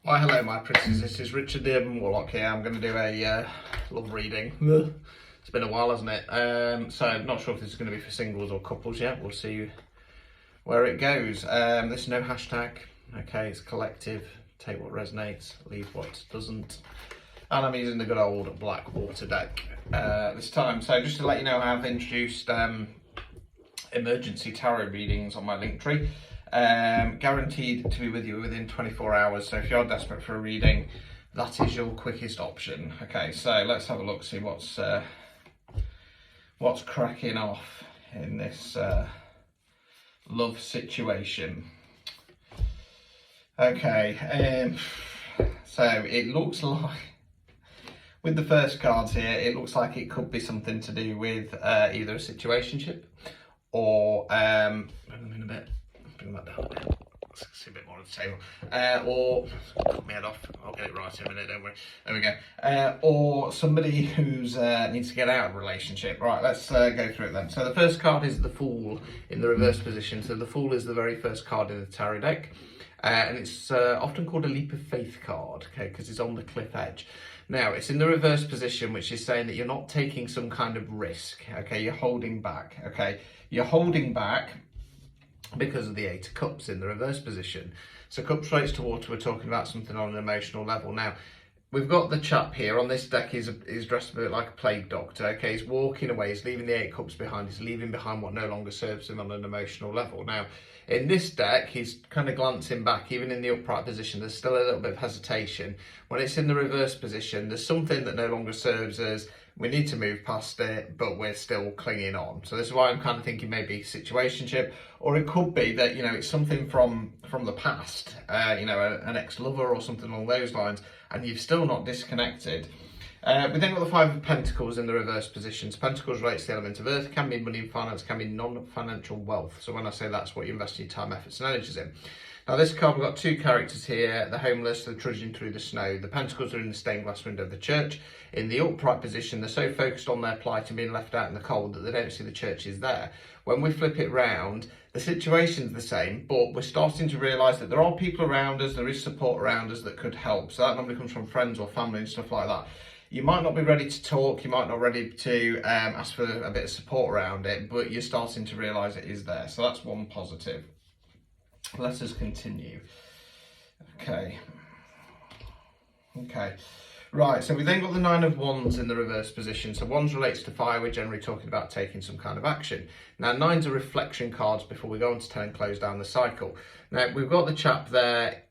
Why, hello, my pretties. This is Richard the Urban Warlock here. I'm going to do a love reading. It's been a while, hasn't it? So, not sure if this is going to be for singles or couples yet. We'll see where it goes. There's no hashtag. Okay, it's collective. Take what resonates, leave what doesn't. And I'm using the good old Blackwater deck this time. So, just to let you know, I've introduced emergency tarot readings on my Linktree. Guaranteed to be with you within 24 hours. So if you're desperate for a reading, that is your quickest option. Okay, so let's have a look, see what's cracking off in this love situation. Okay, so it looks like, with the first cards here, it looks like it could be something to do with either a situationship or in a bit. Bring that down a bit. Let's see a bit more of the table. Or cut my head off. I'll get it right in a minute, don't worry. There we go. Or somebody who's needs to get out of a relationship. Right, let's go through it then. So the first card is the Fool in the reverse position. So the Fool is the very first card in the tarot deck, and it's often called a leap of faith card. Okay, because it's on the cliff edge. Now, it's in the reverse position, which is saying that you're not taking some kind of risk. Okay, you're holding back. Okay, you're holding back because of the Eight of Cups in the reverse position. So cups relates to water, we're talking about something on an emotional level. Now, we've got the chap here on this deck, he's dressed a bit like a plague doctor, okay? He's walking away, he's leaving the Eight Cups behind, he's leaving behind what no longer serves him on an emotional level. Now, in this deck, he's kind of glancing back, even in the upright position, there's still a little bit of hesitation. When it's in the reverse position, there's something that no longer serves us. We need to move past it, but we're still clinging on. So this is why I'm kind of thinking maybe situationship, or it could be that, you know, it's something from the past, you know, an ex-lover or something along those lines, and you've still not disconnected. We then got the Five of Pentacles in the reverse position. So Pentacles relates to the element of earth, can be money and finance, can be non-financial wealth. So when I say that's what you invest your time, efforts and energies in. Now this card, we've got two characters here, the homeless, the trudging through the snow. The pentacles are in the stained glass window of the church. In the upright position, they're so focused on their plight and being left out in the cold that they don't see the church is there. When we flip it round, the situation's the same, but we're starting to realise that there are people around us, there is support around us that could help. So that normally comes from friends or family and stuff like that. You might not be ready to talk, you might not be ready to ask for a bit of support around it, but you're starting to realise it is there. So that's one positive. Let us continue. Okay. Right, so we then got the Nine of Wands in the reverse position. So Wands relates to fire. We're generally talking about taking some kind of action. Now, Nines are reflection cards before we go on to 10 and close down the cycle. Now, we've got the chap there.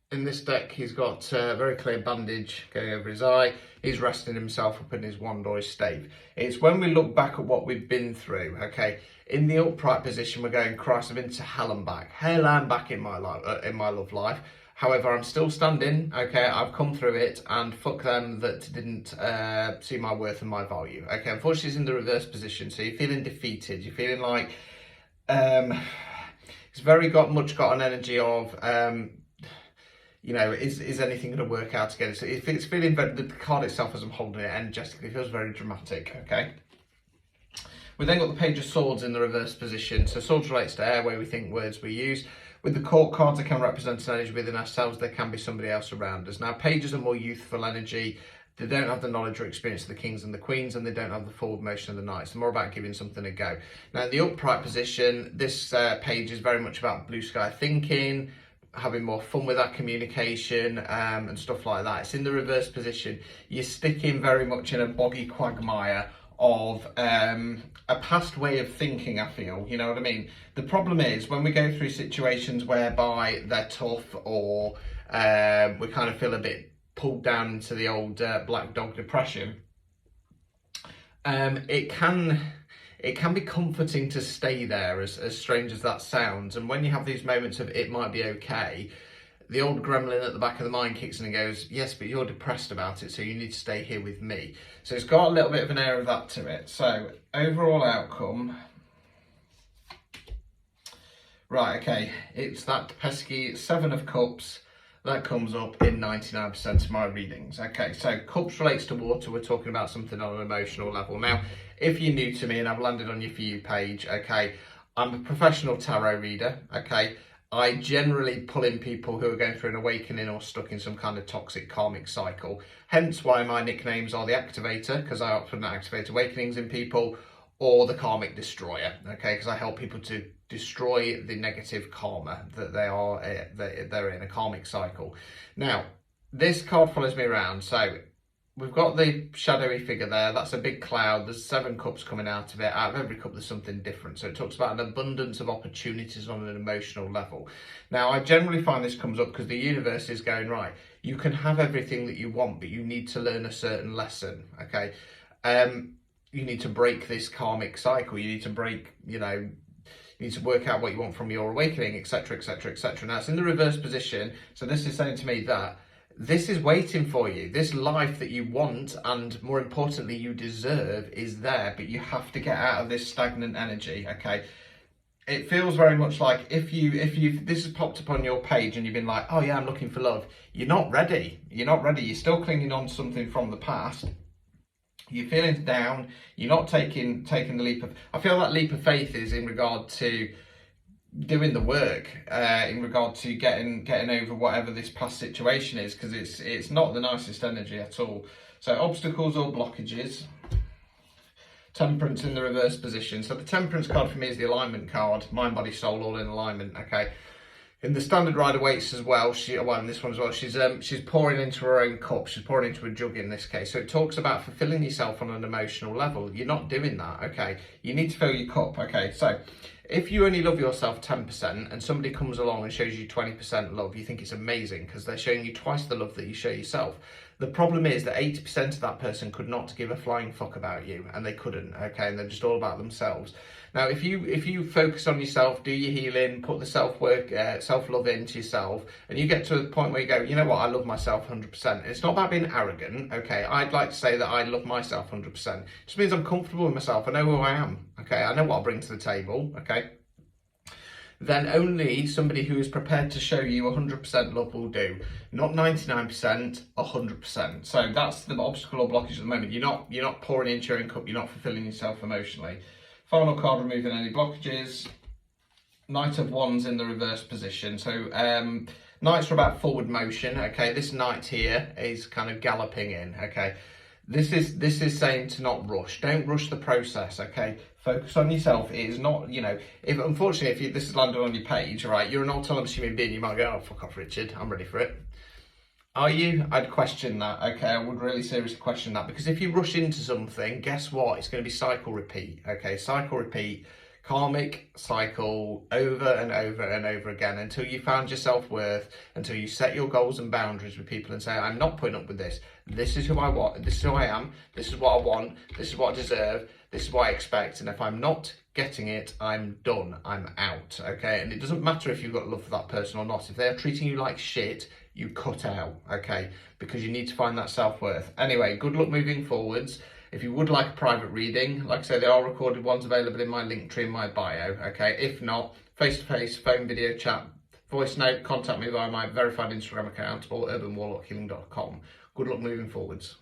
In this deck, he's got a very clear bandage going over his eye. He's resting himself up in his wand or his stave. It's when we look back at what we've been through, okay? In the upright position, we're going, Christ, I've been to hell and back. Hell and back in my life, in my love life. However, I'm still standing, okay? I've come through it, and fuck them that didn't see my worth and my value. Okay, unfortunately, it's in the reverse position, so you're feeling defeated. You're feeling like it's very much got an energy of, you know, is anything going to work out together? So it's feeling very, the card itself, as I'm holding it energetically, feels very dramatic, okay? We then got the Page of Swords in the reverse position. So swords relates to air, where we think, words we use. With the Court cards, they can represent an energy within ourselves. There can be somebody else around us. Now, pages are more youthful energy. They don't have the knowledge or experience of the kings and the queens, and they don't have the forward motion of the knights. It's more about giving something a go. Now, in the upright position, this page is very much about blue sky thinking, having more fun with our communication and stuff like that. It's in the reverse position. You're sticking very much in a boggy quagmire of a past way of thinking, I feel, you know what I mean? The problem is when we go through situations whereby they're tough or we kind of feel a bit pulled down into the old black dog depression, it can be comforting to stay there, as strange as that sounds. And when you have these moments of it might be okay, the old gremlin at the back of the mind kicks in and goes, yes, but you're depressed about it, so you need to stay here with me. So it's got a little bit of an air of that to it. So overall outcome, right, okay, it's that pesky Seven of Cups that comes up in 99% of my readings. Okay, so Cups relates to water. We're talking about something on an emotional level. Now, if you're new to me and I've landed on your For You page, okay, I'm a professional tarot reader, okay? I generally pull in people who are going through an awakening or stuck in some kind of toxic karmic cycle. Hence why my nicknames are the Activator, because I often activate awakenings in people, or the Karmic Destroyer, okay, because I help people to destroy the negative karma that they're in a karmic cycle. Now, this card follows me around, so we've got the shadowy figure there. That's a big cloud. There's 7 cups coming out of it. Out of every cup, there's something different. So it talks about an abundance of opportunities on an emotional level. Now, I generally find this comes up because the universe is going, right, you can have everything that you want, but you need to learn a certain lesson, okay? You need to break this karmic cycle. You need to break, you need to work out what you want from your awakening, etc., etc., etc. Now, it's in the reverse position. So this is saying to me that this is waiting for you. This life that you want, and more importantly, you deserve, is there, but you have to get out of this stagnant energy, okay? It feels very much like if this has popped up on your page and you've been like, oh yeah, I'm looking for love. You're not ready. You're not ready. You're still clinging on to something from the past. You're feeling down. You're not taking the leap of. I feel that leap of faith is in regard to doing the work, in regard to getting over whatever this past situation is, because it's not the nicest energy at all. So obstacles or blockages. Temperance in the reverse position. So the Temperance card for me is the alignment card. Mind, body, soul, all in alignment. Okay. In the Standard Rider-Waite as well, in this one as well, she's pouring into her own cup. She's pouring into a jug in this case. So it talks about fulfilling yourself on an emotional level. You're not doing that, okay? You need to fill your cup, okay? So if you only love yourself 10% and somebody comes along and shows you 20% love, you think it's amazing because they're showing you twice the love that you show yourself. The problem is that 80% of that person could not give a flying fuck about you, and they couldn't, okay? And they're just all about themselves. Now, if you focus on yourself, do your healing, put the self-work, self-love into yourself, and you get to the point where you go, you know what, I love myself 100%. It's not about being arrogant, okay? I'd like to say that I love myself 100%. It just means I'm comfortable with myself. I know who I am, okay? I know what I bring to the table, okay? Then only somebody who is prepared to show you 100% love will do. Not 99%, 100%. So that's the obstacle or blockage at the moment. You're not pouring into your own cup. You're not fulfilling yourself emotionally. Final card, removing any blockages. Knight of Wands in the reverse position. So knights are about forward motion. Okay, this knight here is kind of galloping in. Okay. This is saying to not rush. Don't rush the process, okay? Focus on yourself. It is not, if this is landed on your page, right, you're an autonomous human being, you might go, oh, fuck off, Richard, I'm ready for it. Are you? I'd question that, okay? I would really seriously question that, because if you rush into something, guess what? It's going to be cycle repeat, okay? Cycle repeat, karmic cycle over and over and over again until you found your self-worth, until you set your goals and boundaries with people and say, I'm not putting up with this. This is who I want. This is who I am. This is what I want. This is what I deserve. This is what I expect. And if I'm not getting it, I'm done. I'm out. Okay. And it doesn't matter if you've got love for that person or not. If they're treating you like shit, you cut out. Okay. Because you need to find that self-worth. Anyway, good luck moving forwards. If you would like a private reading, like I say, there are recorded ones available in my link tree in my bio, okay? If not, face-to-face, phone, video, chat, voice note, contact me via my verified Instagram account or urbanwarlockhealing.com. Good luck moving forwards.